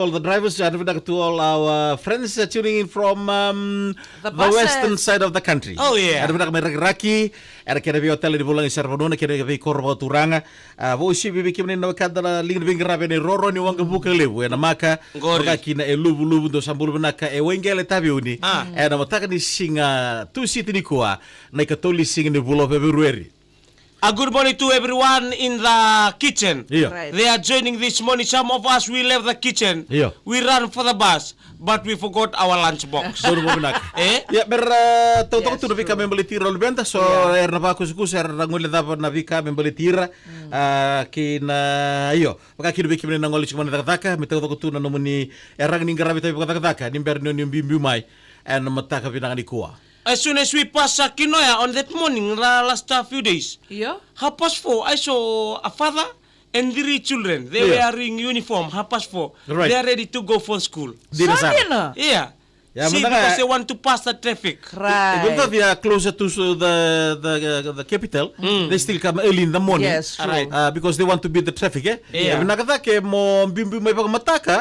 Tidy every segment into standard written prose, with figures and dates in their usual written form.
All the drivers and to all our friends tuning in from The the western buses. side of the country. Oh, yeah. Ada may raki, ada kena hotel di bulang isar panuna kena kena korba turanga. Wo si bibi kimni na kada lingin bingra bene roro ni wanga buka lebu na maka Ngori. raki na lubu lubu do sambulu benaka wengele tabi uni. Na mataka ni singa tu siti ni kuwa na ikatoli singa ni bulo February. A good morning to everyone in the kitchen. Yeah. Right. They are joining this morning. Some of us, we left the kitchen. Yeah. We ran for the bus, but we forgot our lunchbox. Doon mo benaka. Eh? Ya ber tau Yes, tu nabi true. kami beli tira lebih anta so Yeah. er napa kusus er ngol da nabi kami beli tira kina iyo maka kini beki mena ngol cuma taka metau tu na nomuni erang ni ngarabi tapi taka ni ber ni bimbi mai en mataka pinang ni kuah. As soon as we passed Kinoya on that morning, last few days, Iyo. 4:30, I saw a father and 3 children. They Yeah. were wearing uniform, 4:30. Right. They are ready to go for school. Di dasar. Saan na? Yeah. Yeah, See, matanga- because they want to pass the traffic. Even though Right. they are closer to the capital, they still come early in the morning. Yes, true. Alright. Because they want to beat the traffic. Yeah. Nakata ke mo bimbi mai pag mataka.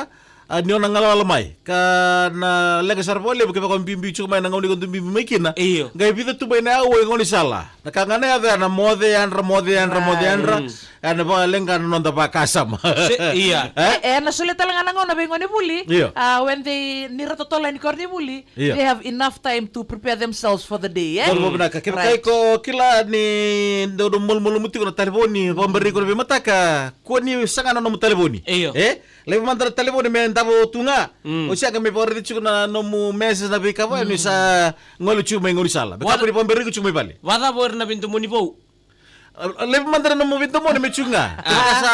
Ni orang ngalalamay ka na lega sarvole buke pa bimbi chuma na ngoni kon bimbi mai kina. Iyo. Gai bida tu bai na awe ngoni sala. Nakangane ada na mode andra ana ba lenga nonda ba kasam. Yeah. Nasulit talaga nga na bingon ni Buli. Iyo. When they niratotola ni Corny Buli, Iyo. they have enough time to prepare themselves for the day. Eh? Dol mo binaka kaya Right. kay ko kila ni do mul muti ko na telefoni pamberi ko bi mataka ko ni sanga no telefoni. Iyo. Levo mandar telefoni men tabo tunga. O siya kami por dicho na no mu message na bi ka ba ni sa ngolu chuma ngolu sala. Baka ko pamberi ko chuma bali. Wada boer na bintu mo ni Bo. Levo mandar no mu bintu mo ni mechunga. Sa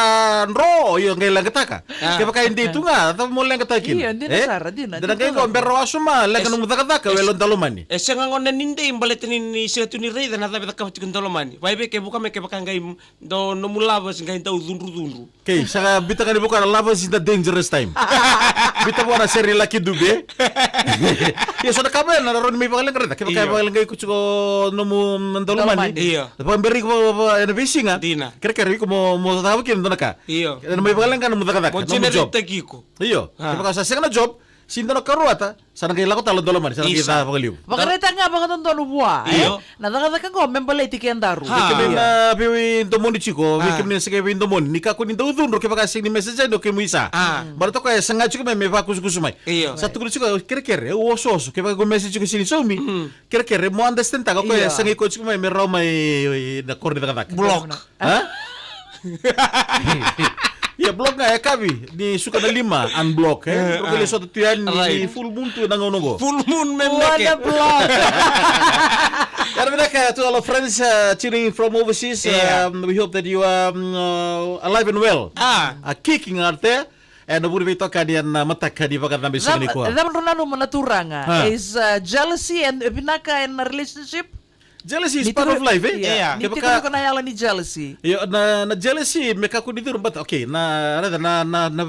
ro yo ngai lang kataka. Kaya baka hindi tunga ta mo lang katakin. Iyo, hindi na, Sara, di na. Dan kay ko berro asuma lang no mutakataka welon talumani. Siya nga ngona ninde imbaletin ni sila tu ni Ray dan hata beta kapatikun tolomani. Waibe ke buka me ke baka ngai do no mulabas ngai tau dunru. Okay, saka bita ka ni buka lava is the dangerous time. Bita mo na seri laki dube. Ya so nakabel na ron may pagalang kareta. Kaya Iyo. pagalang kay kutsuko no mo mandalumani. Iyo. Pamberi ko na bisi nga. Di na. Kaya ko mo tawag kin doon ka. Iyo. Na may pagalang ka na mo takada. Mo No mo job. generate kiko. Iyo. Ah. Kaya sa second job, sinta no karuata. Sana kay lako talo dolomani. Sana kay Isa. ta pagaliw. Makarita nga baka tondo buwa. Iyo. Nadakadaka ko, membalay tiki ang daru. Ha. Kami Iyo. na piwi domoni chiko, Ah. kami na sige piwi domoni. Nika ko ni daudun ro kaya kasi ni message do kay mo isa. Ah. Baru to kaya sanga chiko me va kusumay. Iyo. Sa tukul chiko kere oso kaya ko message ko sini somi. Kere mo understand ta ko kaya Iya. sanga ko chiko me raw may na korni ta katak. Block. Ha? Ya block nga kabi ni suka na 5 unblock Pero kaya so tuyan ni Right. full moon tu nangono. Full moon What a memeke. block! To all our friends tuning in from overseas, Yeah. we hope that you are alive and well. Kicking out there. And we will talk about matak di bagat nabi sini ko. Zaman runano manaturanga Ha. is jealousy and pinaka in a relationship. Jealousy is part of life, eh? Yeah. Niti Kaya ko na yala ni jealousy. yo na jealousy meka ko dito but okay na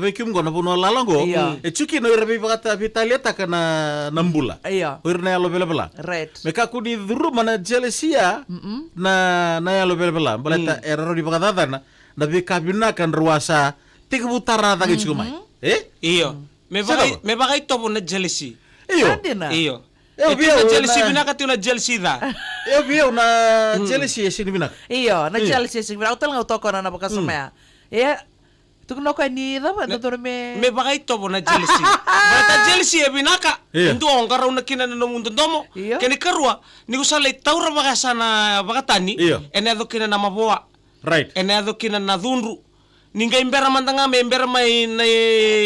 vacuum go na puno lalango. Yeah. Chuki no irabi bagat vitaliata kana nambula. Iya. Or na yalo bela. Right. Meka ko di duru mana jealousy ya na yalo bela. Balata error di bagat na vikabina kan ruasa tikbutara ta gichumay. Iyo. Me bagay topo na jealousy. Iyo. Adi na. Iyo. Eu Ito vi na una- jealousy binaka tu na jealousy da. Eu vi na jealousy sini binak. Iyo, na jealousy sig. Ako talaga utoko na napakasumaya. Eh, tukno ko ni da ba me. Me bagay topo na jealousy. Bata jealousy e binaka. Iya. Indu ang karaw na kinana no mundo domo. Iya. Kani karwa ni usale taura baga sana bagatani. Iya. Ene ado kinana maboa. Right. Ene ado kinana dhunru. Ninga imbera mantanga me imbera mai na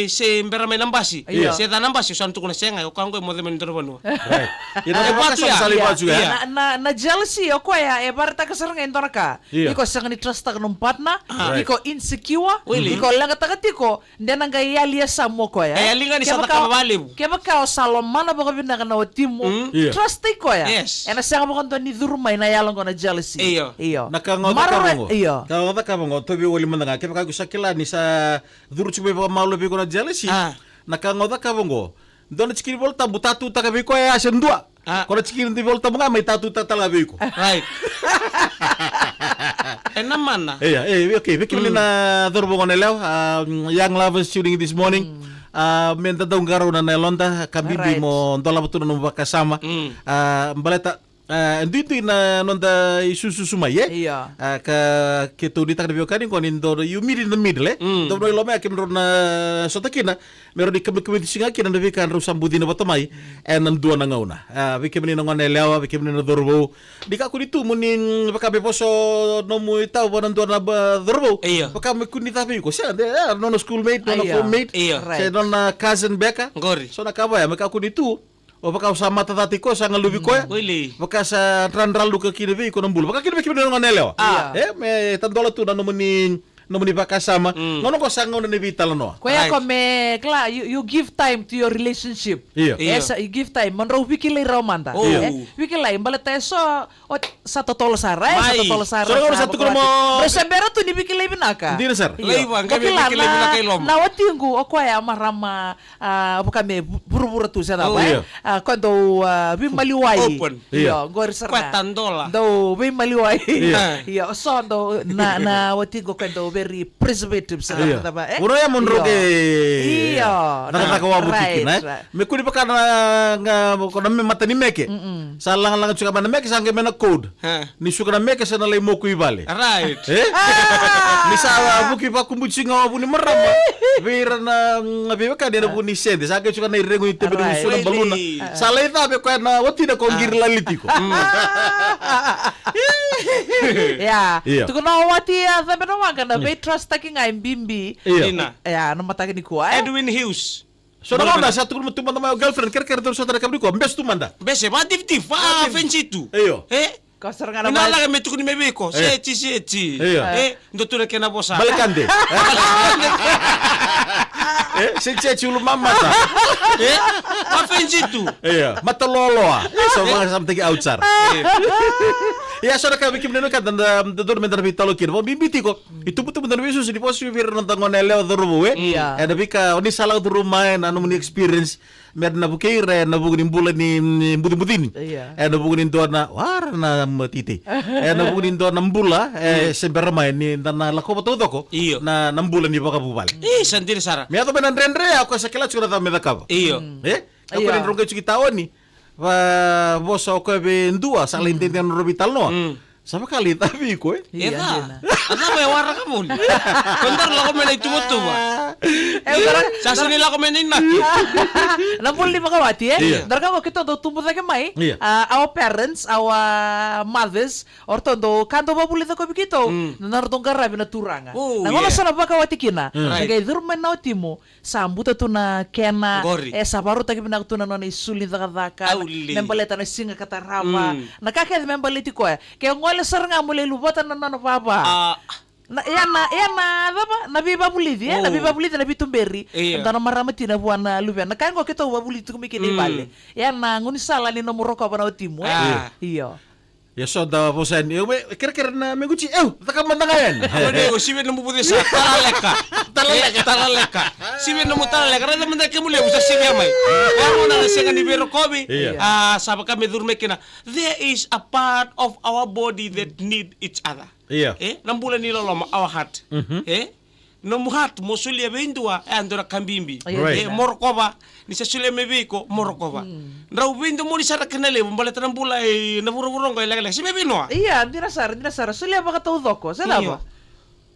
se imbera mai nambasi. Iya. Se da nambasi santu kuna senga yo kango mo de men ndorobano. Right. Ina Eh, na batu ya? kasali Iya, baju ya. iya. Na jealousy o ko ya e barta ka sarang endor ka. Iya. Iko sang ni trust ka nung partner, Right. iko insecure, Really? iko lang tagati ko, ndena nga yalia sa mo ko ya. Eh, alinga ni sa takabaliw. Kaya ka o salomana ba ko binaka na timo. Iya. Trust ko ya. Yes. Ena sa mo kanto ni durmay na yalong ko na jealousy. Iyo. Iyo. Nakangota Marre- kabongo. Iyo. Kangota kabongo tobi wali mandanga kaya kagu sakila ni sa duru chube pa malo bi ko na jealousy. Ah. Nakangota kabongo. Dona chikiri volta butatu takabi ko ya sendua. Ah. Kona chikiri di volta mga may tatu tatalabi ko. Right. Enamana. Okay, we can na durbo ko na lew. Young lovers tuning this morning. menta daung garo na nelonda kabibi Right. mo ndola betul na bakasama. Baleta Dito na nonda isususuma ye. Iya. Ka ketu di takde biokani ko nindo you meet in the middle do no lome akim na sotakina mero di kebe singa kina na kan rusam budina batomai en dua na ngauna. Vi kemni na ngone lewa vi kemni na dorbo. Di ka kunitu munin baka beposo no mu tau bonan dua na dorbo. Iya. Baka me kunita vi ko sia no schoolmate no Iya. roommate. Iya. Saya na cousin beka. Ngori. So na kabaya meka kunitu. O baka usama tatati ko sa ngalubi ko ya. Wili. Baka sa ranral ka kinabi ko ng bulo. Baka kinabi kinabi ng nelewa. Me tandola tu na nomuni baka sama. Ngono ko sa ngono ni vital no. Kaya Right. kome, kla, you give time to your relationship. Iya. Iya. Esa, you give time. Monro wikilay romanta. Oh. Wikilay, balata so, sa totoo saray, sa Mai. totoo saray. So, ano sa tukul mo- Resembera tu ni wikilay binaka. Hindi na, sir. Laiwan, kami wikilay binaka ilom. Na watingu, o kwaya marama, kami buru-buru tu sa Oh, dapat. iya. Quando maliwai. Open. Iya, gor sarna. Kwatandola. Do maliwai. Iya. Iya, so do na watingu quando very preservative sa Iya. dapat. Uno ya monro ke. Iya. Nakakawa buti Right, kina. right. Me kuni baka na ko na me mata ni meke. Salang lang suka mana meke sange mena code. Ha. Ni suka na meke sa na lay mo kuibale. Right. Ni sa buki pa kumbuchi nga bu ni marama. Vira na biwa ka dia bu ni sende. Sa ke suka na irengo ite bi Right. suka baluna. Salay ta be ko na wati na ko ngir laliti ko. Ya, Iya. tu kena wati ya sampai nama kan be trust taki ngai bimbi. Iya. Ina. Ya, nama taki ni kuai. Edwin Hughes. So na onda sa tukul mo tumanda mo girlfriend ker ker sa tara kabri ko mbes tumanda. Bese, ba tif fencitu. Iyo. Kau serang nama. Inala me tukuni mebeko. Seti. Iya. Ndotuna kena bosa. Balekande. Se chulu mama ta. Ba fencitu. Iya, matalolo ah. So mga something outside. Ya so ka bikim neno ka danda dorme dar vitalo kin. Bo bimbiti ko. Itu betul betul visu di posi vir non tangon ele dorbo we. Iya. Ada bika oni salah duru main anu muni experience. Mer na bukeire na bugun bulan ni budi-budini. Iya. Na bugun do na war na matiti. Na bugun do na mbula sember main ni na lako betul ko. Iyo. Na nambulan ni baka bubal. Sandiri Sara. Mi ato benan rendre ako sa kila chura ta me dakaba. Iyo. Ako Iya. rin ronga chuki taoni. Bosa ko be ndua sa lintindian robital no. Sama kali tapi ko eh. Eda. Ano ba wara ka mun? Kondar la ko menay tumutuba. Sasa nila ko menay na. Nampul di Makawati Iya. Darga ko kita do tumbuh lagi mai. Iya. Our parents, our mothers, or tondo kanto ba pulita ko bikito. Nanar tong garabi na turanga. Oh, Nangono yeah. sana Makawati kina. Right. Kaya durmen na utimo sambuta tu na kena Gori. sabaru taki binak tu na nona isuli daka Auli. membaleta na singa katarama. Nakakaya membaleti ko kaya ngole saranga mule lubatan na nana papa. Nabi babulidi Oh. nabi babulidi nabi tumberi Iya. ndana maramati na buana lubia na kan ko kita babulidi kumike ni bale nguni sala ni nomoro ko bana utimu iyo Ya so da bosan yo kira-kira na menguci taka mandangan. Ano sibe na muputi sa talaleka. Sibe na talaleka. Rada man dai kemule usa sibe mai. Ako na senga ni bero kobi. Iya. Saba kami durme kina. There is a part of our body that need each other. Iya. Nambula nila loma our heart. No muhat mo sulia bendua andora kambimbi. Right. Morokova ni sa sulia mebiko morokova. Rau bendo mo ni sara kanale baleta nambula na buru-burong ko ilag si bebino. iya ndira sara sulia baka tudoko Iyo. sana ba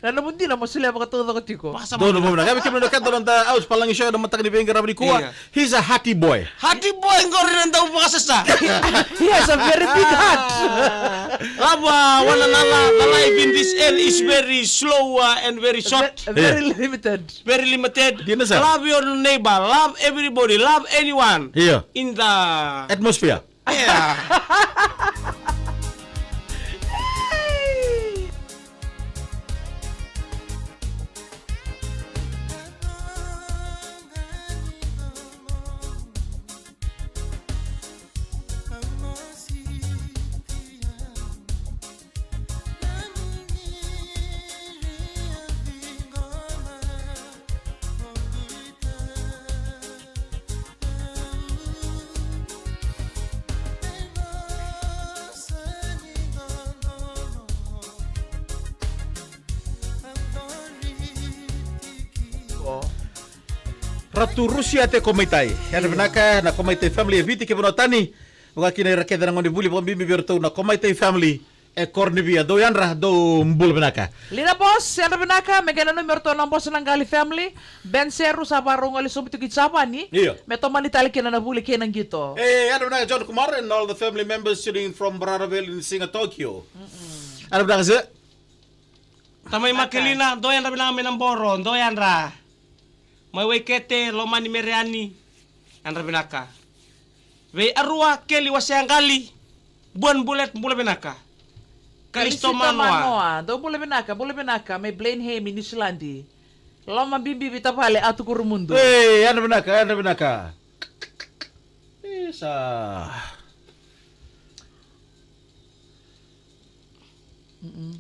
na mundi na mo sulia baka tudoko tiko Basa Dono mo na kami kimno ka doon da aus palang isyo na matag ni benga rabni kuwa. Iya. He's a happy boy. Hati boy ngori nang daw pakasasa. he has a very big heart Laba wala nala the life in this end is very slow and very short. very limited Very limited. Di na, sir? Love your neighbor, love everybody, love anyone. Iya. In the Atmosphere. yeah. para tu Rusia te komaitai. Yana benaka na komaitai family eviti ke bonotani. Buka kina rakeda ngoni buli bombi berto na komaitai family. Cornivia do yanra do mbul benaka. Lina boss, yana benaka megana no merto na boss ng Gali family. Ben seru sa barong ali sumitu kitsapa ni. Iya. Meto manitali kina na buli kina gito. Yana benaka John Kumar and all the family members sitting from Braraville in Singa, Tokyo. Yana benaka se. Tamay makilina, doyan ra bilang amin ang boron, doyan ra. May wekete, lomani mereani. Andra binaka. Wei arua keli wasyang kali. Buan bulet bula binaka. Kalisto manoa. Do bule benaka, may Blaine Hay in Islandi. Loma bimbi bita pale atu kurumundo. Yana benaka. Isa.